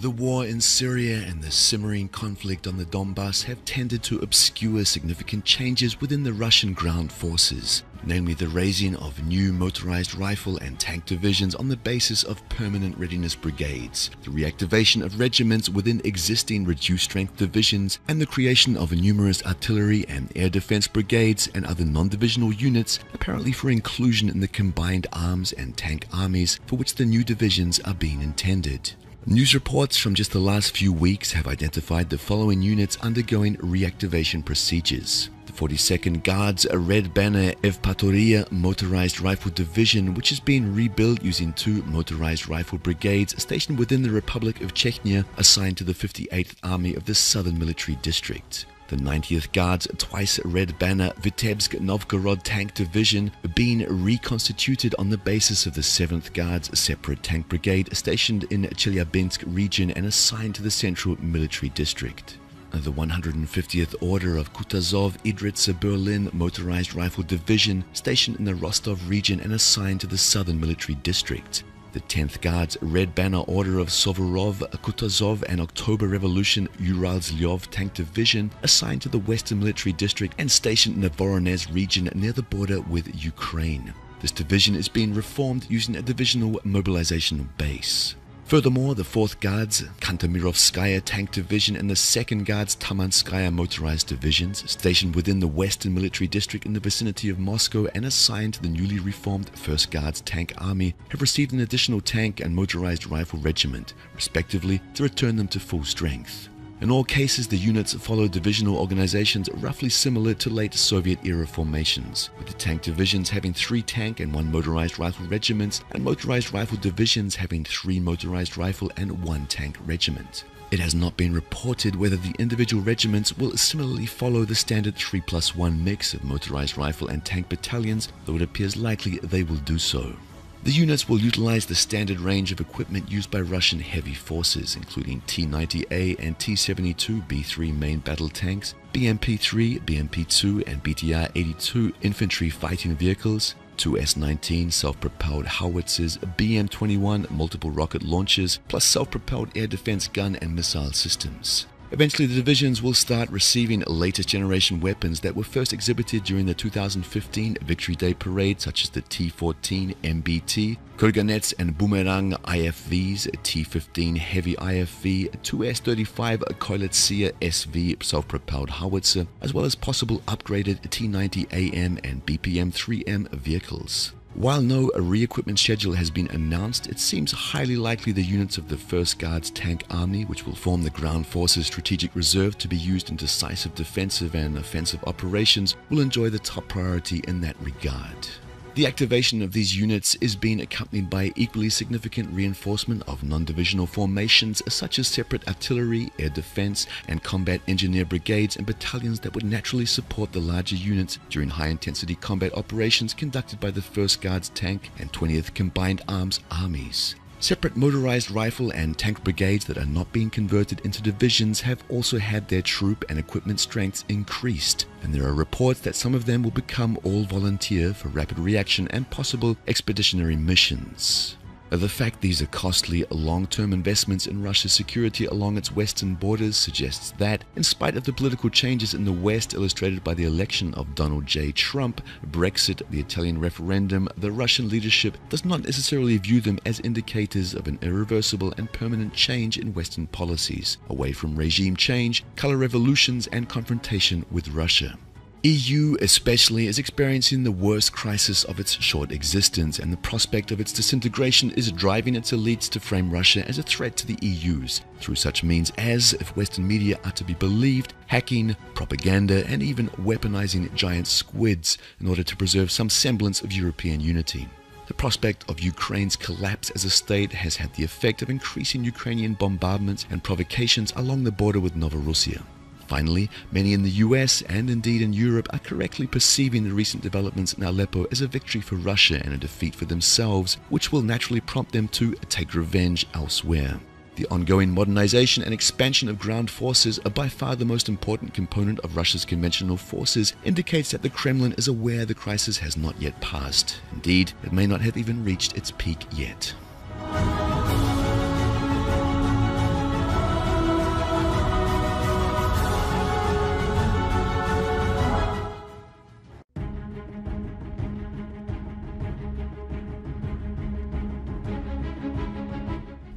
The war in Syria and the simmering conflict on the Donbass have tended to obscure significant changes within the Russian ground forces, namely the raising of new motorized rifle and tank divisions on the basis of permanent readiness brigades, the reactivation of regiments within existing reduced-strength divisions, and the creation of numerous artillery and air defense brigades and other non-divisional units, apparently for inclusion in the combined arms and tank armies for which the new divisions are being intended. News reports from just the last few weeks have identified the following units undergoing reactivation procedures. The 42nd Guards Red Banner Evpatoria Motorized Rifle Division, which is being rebuilt using two motorized rifle brigades stationed within the Republic of Chechnya, assigned to the 58th Army of the Southern Military District. The 90th Guards Twice Red Banner Vitebsk Novgorod Tank Division being reconstituted on the basis of the 7th Guards Separate Tank Brigade stationed in Chelyabinsk region and assigned to the Central Military District. The 150th Order of Kutazov Idritsa Berlin Motorized Rifle Division stationed in the Rostov region and assigned to the Southern Military District. The 10th Guards Red Banner Order of Sovorov, Kutazov and October Revolution Uralzlyov Tank Division assigned to the Western Military District and stationed in the Voronezh region near the border with Ukraine. This division is being reformed using a divisional mobilizational base. Furthermore, the 4th Guards Kantemirovskaya Tank Division and the 2nd Guards Tamanskaya Motorized Divisions, stationed within the Western Military District in the vicinity of Moscow and assigned to the newly reformed 1st Guards Tank Army, have received an additional tank and motorized rifle regiment, respectively, to return them to full strength. In all cases, the units follow divisional organizations roughly similar to late Soviet-era formations, with the tank divisions having 3 tank and 1 motorized rifle regiments, and motorized rifle divisions having 3 motorized rifle and 1 tank regiment. It has not been reported whether the individual regiments will similarly follow the standard 3+1 mix of motorized rifle and tank battalions, though it appears likely they will do so. The units will utilize the standard range of equipment used by Russian heavy forces, including T-90A and T-72B3 main battle tanks, BMP-3, BMP-2, and BTR-82 infantry fighting vehicles, 2 S-19 self-propelled howitzers, BM-21 multiple rocket launchers, plus self-propelled air defense gun and missile systems. Eventually, the divisions will start receiving latest generation weapons that were first exhibited during the 2015 Victory Day Parade, such as the T-14 MBT, Kurganets and Boomerang IFVs, T-15 Heavy IFV, 2 S-35 Koilitsia SV self-propelled howitzer, as well as possible upgraded T-90 AM and BPM-3M vehicles. While no re-equipment schedule has been announced, it seems highly likely the units of the 1st Guards Tank Army, which will form the Ground Forces Strategic Reserve to be used in decisive defensive and offensive operations, will enjoy the top priority in that regard. The activation of these units is being accompanied by equally significant reinforcement of non-divisional formations such as separate artillery, air defense, and combat engineer brigades and battalions that would naturally support the larger units during high-intensity combat operations conducted by the 1st Guards Tank and 20th Combined Arms armies. Separate motorized rifle and tank brigades that are not being converted into divisions have also had their troop and equipment strengths increased, and there are reports that some of them will become all volunteer for rapid reaction and possible expeditionary missions. The fact these are costly, long-term investments in Russia's security along its western borders suggests that, in spite of the political changes in the West illustrated by the election of Donald J. Trump, Brexit, the Italian referendum, the Russian leadership does not necessarily view them as indicators of an irreversible and permanent change in Western policies, away from regime change, color revolutions, and confrontation with Russia. EU especially is experiencing the worst crisis of its short existence, and the prospect of its disintegration is driving its elites to frame Russia as a threat to the EU's through such means as, if Western media are to be believed, hacking, propaganda, and even weaponizing giant squids in order to preserve some semblance of European unity. The prospect of Ukraine's collapse as a state has had the effect of increasing Ukrainian bombardments and provocations along the border with Novorossiya. Finally, many in the US and indeed in Europe are correctly perceiving the recent developments in Aleppo as a victory for Russia and a defeat for themselves, which will naturally prompt them to take revenge elsewhere. The ongoing modernization and expansion of ground forces are by far the most important component of Russia's conventional forces, indicates that the Kremlin is aware the crisis has not yet passed. Indeed, it may not have even reached its peak yet.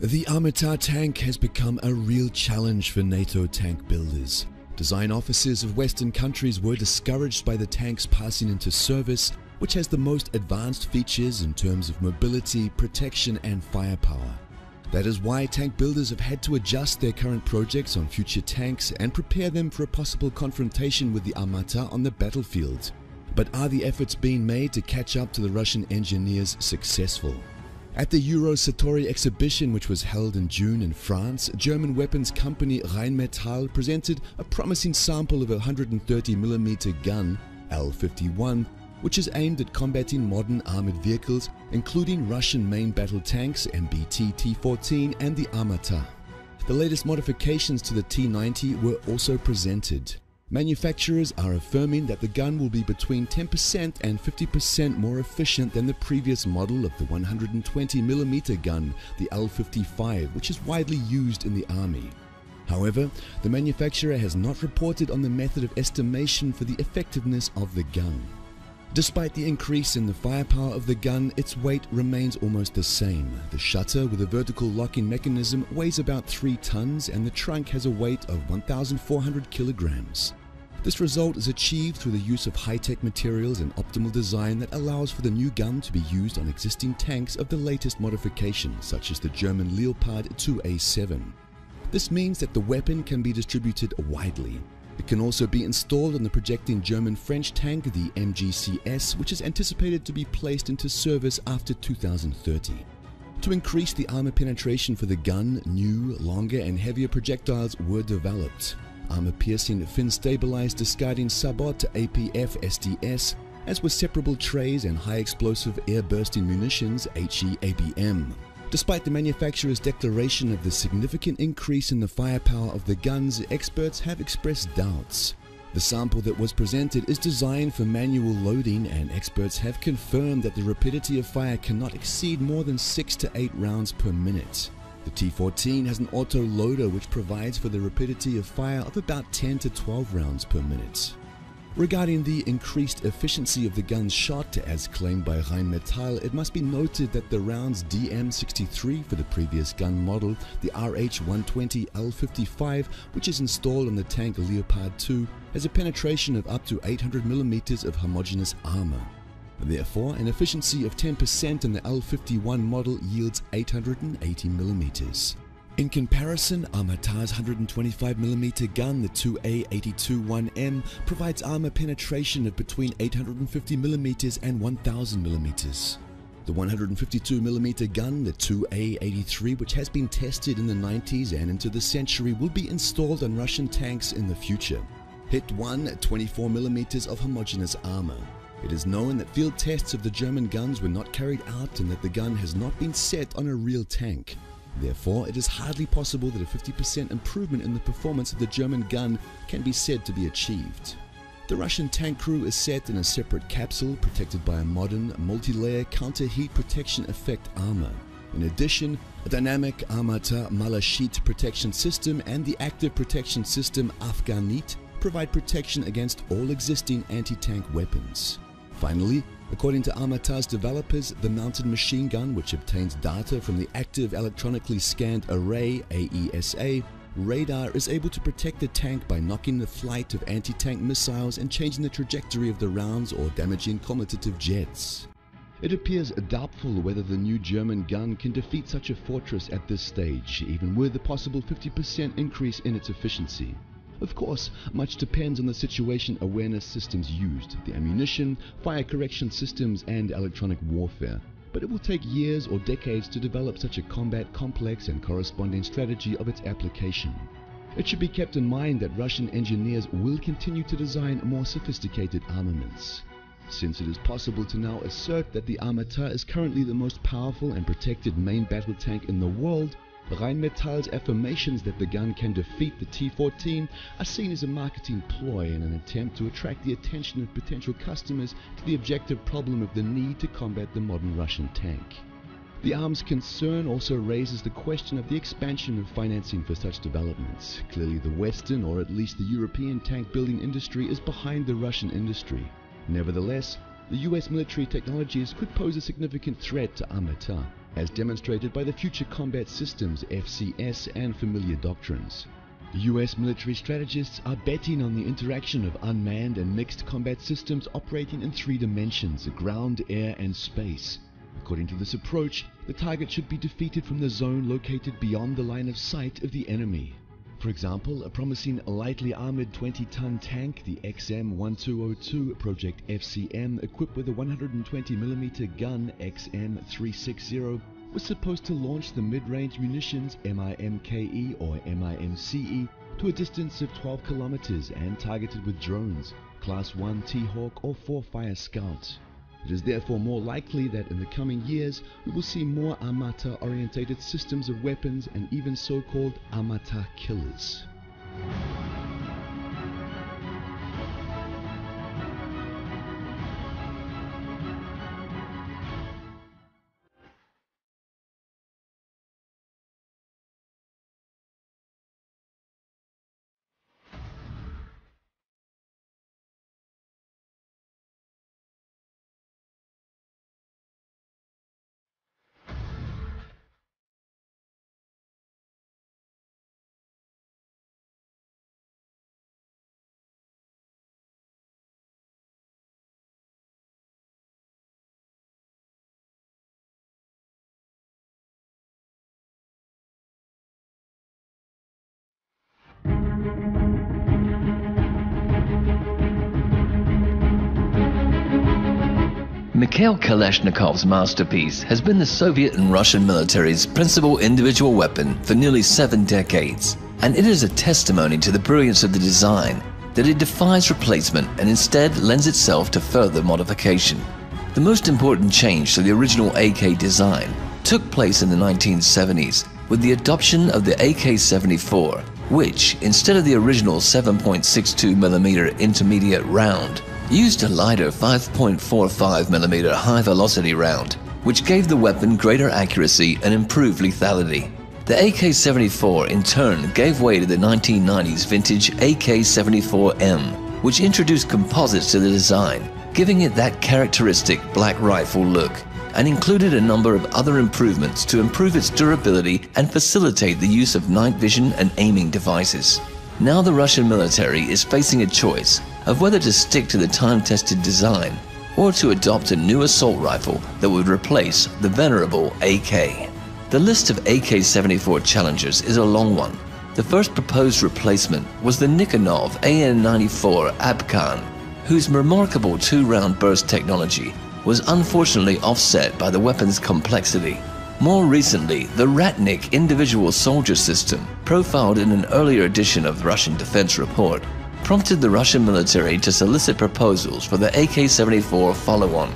The Armata tank has become a real challenge for NATO tank builders. Design officers of Western countries were discouraged by the tanks passing into service, which has the most advanced features in terms of mobility, protection and firepower. That is why tank builders have had to adjust their current projects on future tanks and prepare them for a possible confrontation with the Armata on the battlefield. But are the efforts being made to catch up to the Russian engineers successful? At the Euro-Satori exhibition, which was held in June in France, German weapons company Rheinmetall presented a promising sample of a 130mm gun, L-51, which is aimed at combating modern armored vehicles, including Russian main battle tanks MBT T-14 and the Armata. The latest modifications to the T-90 were also presented. Manufacturers are affirming that the gun will be between 10% and 50% more efficient than the previous model of the 120mm gun, the L-55, which is widely used in the army. However, the manufacturer has not reported on the method of estimation for the effectiveness of the gun. Despite the increase in the firepower of the gun, its weight remains almost the same. The shutter with a vertical locking mechanism weighs about 3 tons and the trunk has a weight of 1,400 kilograms. This result is achieved through the use of high-tech materials and optimal design that allows for the new gun to be used on existing tanks of the latest modification, such as the German Leopard 2A7. This means that the weapon can be distributed widely. It can also be installed on the projecting German-French tank, the MGCS, which is anticipated to be placed into service after 2030. To increase the armor penetration for the gun, new, longer and heavier projectiles were developed. Armor-piercing fin-stabilized discarding sabot APF SDS, as with separable trays and high-explosive air-bursting munitions HEABM. Despite the manufacturer's declaration of the significant increase in the firepower of the guns, experts have expressed doubts. The sample that was presented is designed for manual loading, and experts have confirmed that the rapidity of fire cannot exceed more than 6 to 8 rounds per minute. The T-14 has an auto loader which provides for the rapidity of fire of about 10 to 12 rounds per minute. Regarding the increased efficiency of the gun's shot, as claimed by Rheinmetall, it must be noted that the round's DM63 for the previous gun model, the RH-120 L-55, which is installed on the tank Leopard 2, has a penetration of up to 800mm of homogeneous armor. Therefore, an efficiency of 10% in the L-51 model yields 880mm. In comparison, Armata's 125mm gun, the 2A82-1M, provides armor penetration of between 850mm and 1000mm. The 152mm gun, the 2A83, which has been tested in the 90s and into the century, will be installed on Russian tanks in the future. Hit 1 at 24mm of homogeneous armor. It is known that field tests of the German guns were not carried out and that the gun has not been set on a real tank. Therefore, it is hardly possible that a 50% improvement in the performance of the German gun can be said to be achieved. The Russian tank crew is set in a separate capsule protected by a modern, multi-layer counter-heat protection effect armor. In addition, a dynamic Armata Malachit protection system and the active protection system Afghanit provide protection against all existing anti-tank weapons. Finally, according to Armata's developers, the mounted machine gun, which obtains data from the Active Electronically Scanned Array AESA radar, is able to protect the tank by knocking the flight of anti-tank missiles and changing the trajectory of the rounds or damaging commutative jets. It appears doubtful whether the new German gun can defeat such a fortress at this stage, even with a possible 50% increase in its efficiency. Of course, much depends on the situation awareness systems used, the ammunition, fire correction systems and electronic warfare. But it will take years or decades to develop such a combat complex and corresponding strategy of its application. It should be kept in mind that Russian engineers will continue to design more sophisticated armaments. Since it is possible to now assert that the Armata is currently the most powerful and protected main battle tank in the world, Rheinmetall's affirmations that the gun can defeat the T-14 are seen as a marketing ploy in an attempt to attract the attention of potential customers to the objective problem of the need to combat the modern Russian tank. The arms concern also raises the question of the expansion of financing for such developments. Clearly the Western, or at least the European tank building industry is behind the Russian industry. Nevertheless, the US military technologies could pose a significant threat to Armata, as demonstrated by the Future Combat Systems FCS and familiar doctrines. US military strategists are betting on the interaction of unmanned and mixed combat systems operating in 3 dimensions: ground, air, and space. According to this approach, the target should be defeated from the zone located beyond the line of sight of the enemy. For example, a promising lightly armored 20-ton tank, the XM-1202 Project FCM, equipped with a 120mm gun XM-360, was supposed to launch the mid-range munitions MIMKE or MIMCE to a distance of 12 kilometers and targeted with drones, Class 1 T-Hawk or 4-Fire Scout. It is therefore more likely that in the coming years we will see more Armata-orientated systems of weapons and even so-called Armata killers. Mikhail Kalashnikov's masterpiece has been the Soviet and Russian military's principal individual weapon for nearly 7 decades, and it is a testimony to the brilliance of the design that it defies replacement and instead lends itself to further modification. The most important change to the original AK design took place in the 1970s with the adoption of the AK-74, which, instead of the original 7.62mm intermediate round, used a lighter 5.45mm high-velocity round, which gave the weapon greater accuracy and improved lethality. The AK-74 in turn gave way to the 1990s vintage AK-74M, which introduced composites to the design, giving it that characteristic black rifle look, and included a number of other improvements to improve its durability and facilitate the use of night vision and aiming devices. Now the Russian military is facing a choice of whether to stick to the time-tested design or to adopt a new assault rifle that would replace the venerable AK. The list of AK-74 challengers is a long one. The first proposed replacement was the Nikonov AN-94 Abkan, whose remarkable 2-round burst technology was unfortunately offset by the weapon's complexity. More recently, the Ratnik individual soldier system, profiled in an earlier edition of the Russian Defense Report, prompted the Russian military to solicit proposals for the AK-74 follow-on.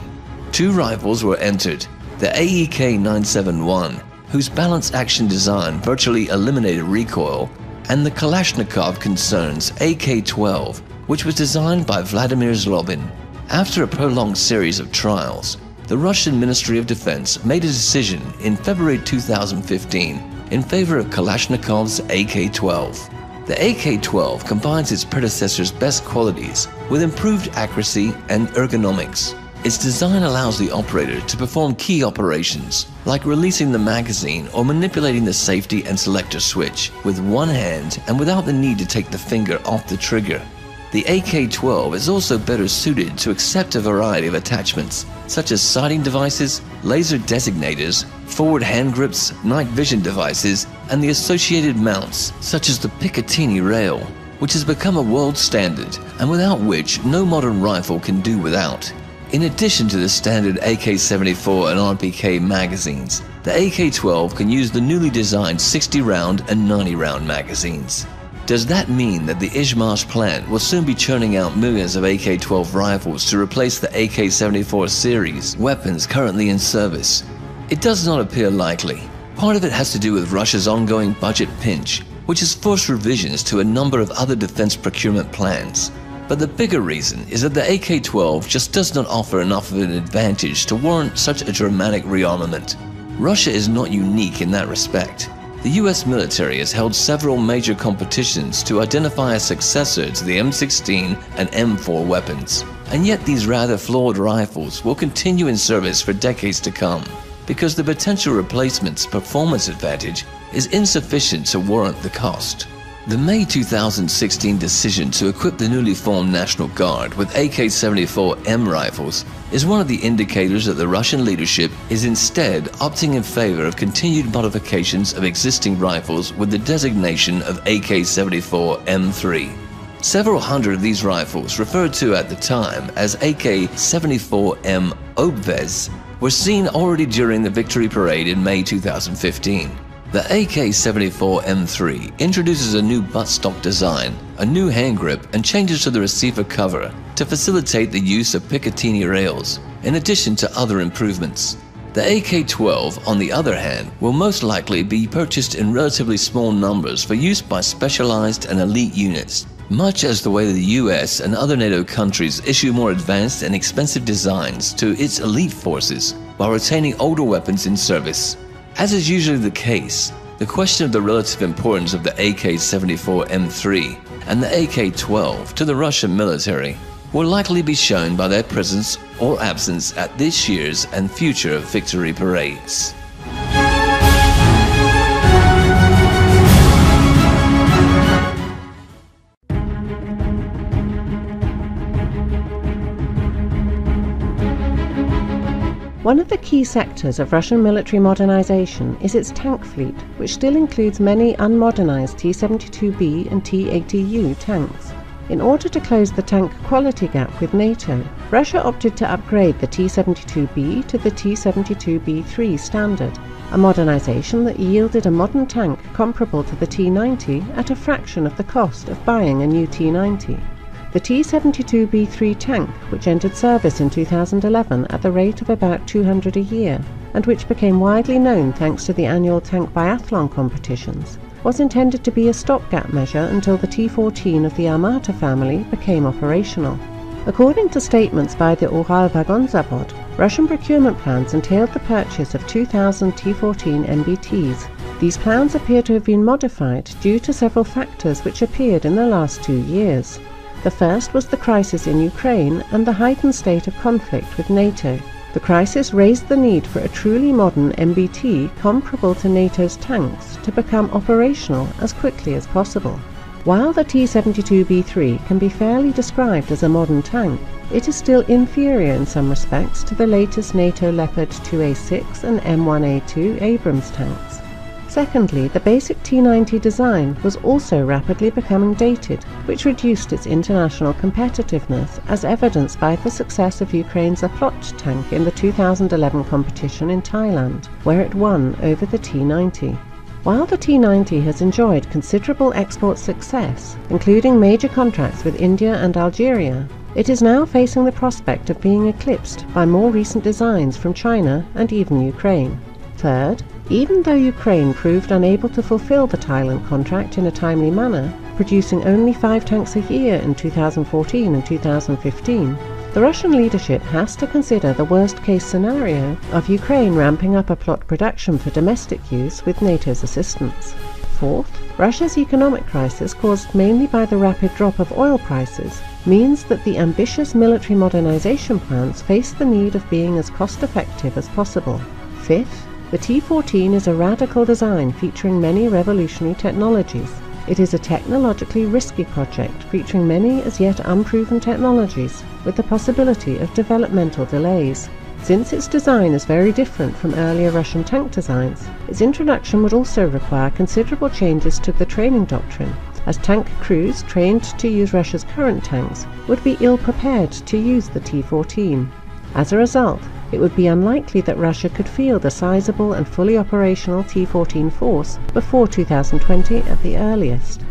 2 rifles were entered, the AEK-971, whose balanced action design virtually eliminated recoil, and the Kalashnikov concern's AK-12, which was designed by Vladimir Zlobin. After a prolonged series of trials, the Russian Ministry of Defense made a decision in February 2015 in favor of Kalashnikov's AK-12. The AK-12 combines its predecessor's best qualities with improved accuracy and ergonomics. Its design allows the operator to perform key operations, like releasing the magazine or manipulating the safety and selector switch with one hand and without the need to take the finger off the trigger. The AK-12 is also better suited to accept a variety of attachments, such as sighting devices, laser designators, forward hand grips, night vision devices, and the associated mounts, such as the Picatinny rail, which has become a world standard and without which no modern rifle can do without. In addition to the standard AK-74 and RPK magazines, the AK-12 can use the newly designed 60-round and 90-round magazines. Does that mean that the Izhmash plant will soon be churning out millions of AK-12 rifles to replace the AK-74 series weapons currently in service? It does not appear likely. Part of it has to do with Russia's ongoing budget pinch, which has forced revisions to a number of other defense procurement plans. But the bigger reason is that the AK-12 just does not offer enough of an advantage to warrant such a dramatic rearmament. Russia is not unique in that respect. The The US military has held several major competitions to identify a successor to the M16 and M4 weapons, and yet these rather flawed rifles will continue in service for decades to come, because the potential replacement's performance advantage is insufficient to warrant the cost. The May 2016 decision to equip the newly formed National Guard with AK-74M rifles is one of the indicators that the Russian leadership is instead opting in favor of continued modifications of existing rifles with the designation of AK-74M3. Several hundred of these rifles, referred to at the time as AK-74M Obvez, were seen already during the victory parade in May 2015. The AK-74M3 introduces a new buttstock design, a new hand grip, and changes to the receiver cover to facilitate the use of Picatinny rails, in addition to other improvements. The AK-12, on the other hand, will most likely be purchased in relatively small numbers for use by specialized and elite units, much as the way the US and other NATO countries issue more advanced and expensive designs to its elite forces while retaining older weapons in service. As is usually the case, the question of the relative importance of the AK-74M3 and the AK-12 to the Russian military will likely be shown by their presence or absence at this year's and future victory parades. One of the key sectors of Russian military modernization is its tank fleet, which still includes many unmodernized T-72B and T-80U tanks. In order to close the tank quality gap with NATO, Russia opted to upgrade the T-72B to the T-72B3 standard, a modernization that yielded a modern tank comparable to the T-90 at a fraction of the cost of buying a new T-90. The T-72B3 tank, which entered service in 2011 at the rate of about 200 a year, and which became widely known thanks to the annual tank biathlon competitions, was intended to be a stopgap measure until the T-14 of the Armata family became operational. According to statements by the Uralvagonzavod, Russian procurement plans entailed the purchase of 2,000 T-14 MBTs. These plans appear to have been modified due to several factors which appeared in the last 2 years. The first was the crisis in Ukraine and the heightened state of conflict with NATO. The crisis raised the need for a truly modern MBT comparable to NATO's tanks to become operational as quickly as possible. While the T-72B3 can be fairly described as a modern tank, it is still inferior in some respects to the latest NATO Leopard 2A6 and M1A2 Abrams tanks. Secondly, the basic T-90 design was also rapidly becoming dated, which reduced its international competitiveness, as evidenced by the success of Ukraine's Aplot tank in the 2011 competition in Thailand, where it won over the T-90. While the T-90 has enjoyed considerable export success, including major contracts with India and Algeria, it is now facing the prospect of being eclipsed by more recent designs from China and even Ukraine. Third, even though Ukraine proved unable to fulfill the Thailand contract in a timely manner, producing only 5 tanks a year in 2014 and 2015, the Russian leadership has to consider the worst-case scenario of Ukraine ramping up a plot production for domestic use with NATO's assistance. Fourth, Russia's economic crisis, caused mainly by the rapid drop of oil prices, means that the ambitious military modernization plans face the need of being as cost-effective as possible. Fifth, the T-14 is a radical design featuring many revolutionary technologies. It is a technologically risky project featuring many as yet unproven technologies, with the possibility of developmental delays. Since its design is very different from earlier Russian tank designs, its introduction would also require considerable changes to the training doctrine, as tank crews trained to use Russia's current tanks would be ill-prepared to use the T-14. As a result, it would be unlikely that Russia could field a sizable and fully operational T-14 force before 2020 at the earliest.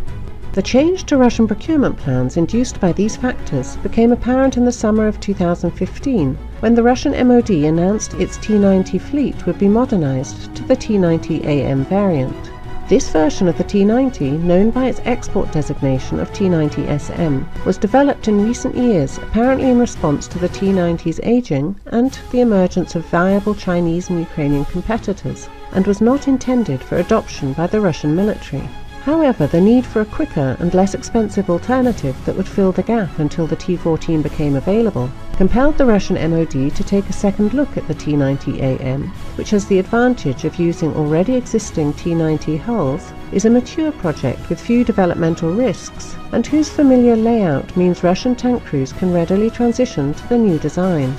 The change to Russian procurement plans induced by these factors became apparent in the summer of 2015, when the Russian MOD announced its T-90 fleet would be modernized to the T-90AM variant. This version of the T-90, known by its export designation of T-90SM, was developed in recent years, apparently in response to the T-90's aging and the emergence of viable Chinese and Ukrainian competitors, and was not intended for adoption by the Russian military. However, the need for a quicker and less expensive alternative that would fill the gap until the T-14 became available compelled the Russian MOD to take a second look at the T-90AM, which has the advantage of using already existing T-90 hulls, is a mature project with few developmental risks, and whose familiar layout means Russian tank crews can readily transition to the new design.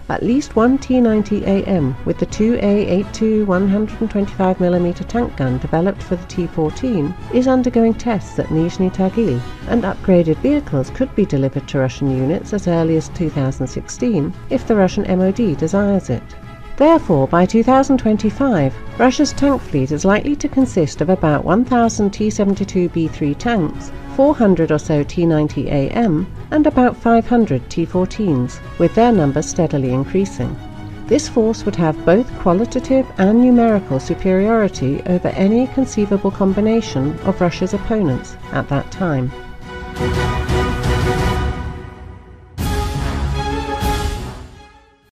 At least one T-90AM with the 2A82 125mm tank gun developed for the T-14 is undergoing tests at Nizhny Tagil, and upgraded vehicles could be delivered to Russian units as early as 2016 if the Russian MOD desires it. Therefore, by 2025, Russia's tank fleet is likely to consist of about 1,000 T-72B3 tanks, 400 or so T-90AM, and about 500 T-14s, with their numbers steadily increasing. This force would have both qualitative and numerical superiority over any conceivable combination of Russia's opponents at that time.